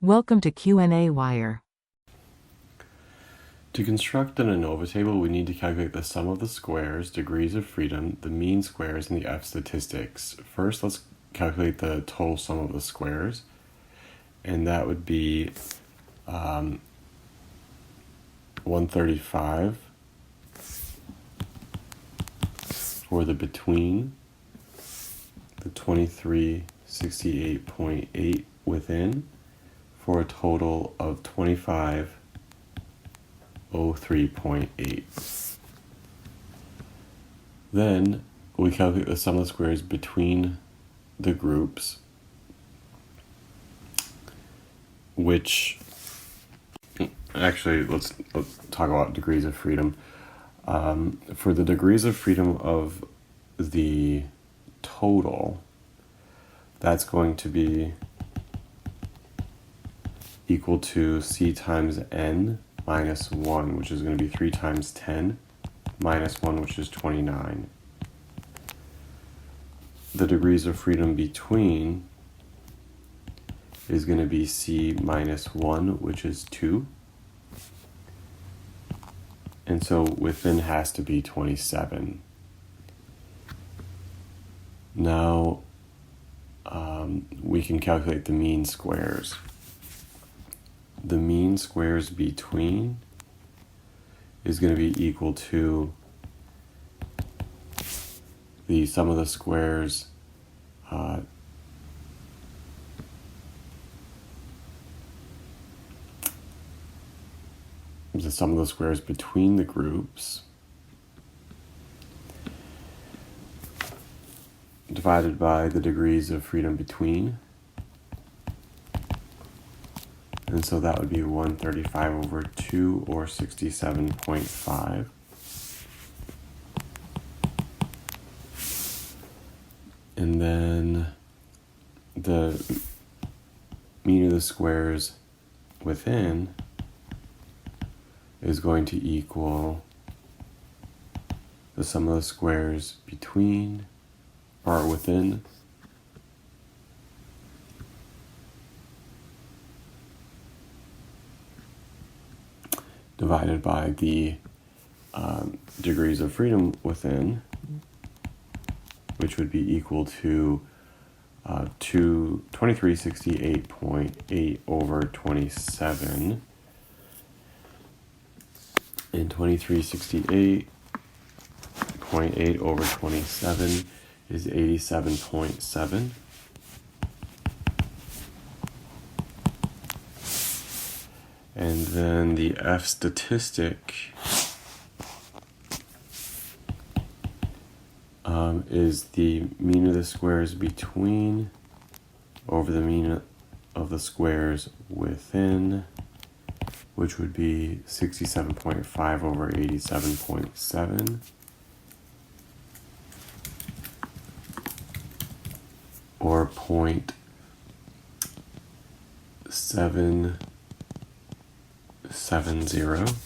Welcome to qnawire. To construct an ANOVA table, we need to calculate the sum of the squares, degrees of freedom, the mean squares, and the F statistics. First, let's calculate the total sum of the squares, and that would be 135 for the between, the 2368.8 within, for a total of 2503.8. Then we calculate the sum of the squares between the groups, which actually let's talk about degrees of freedom. For the degrees of freedom of the total, that's going to be equal to C times N minus 1, which is going to be 3 times 10 minus 1, which is 29. The degrees of freedom between is going to be C minus 1, which is 2. And so within has to be 27. Now we can calculate the mean squares. The mean squares between is going to be equal to the sum of the squares between the groups divided by the degrees of freedom between. And so that would be 135 over 2, or 67.5. And then the mean of the squares within is going to equal the sum of the squares between, or within, divided by the degrees of freedom within, which would be equal to 2368.8 over 27. And 2368.8 over 27 is 87.7. And then the F statistic is the mean of the squares between over the mean of the squares within, which would be 67.5 over 87.7. Or 0.770.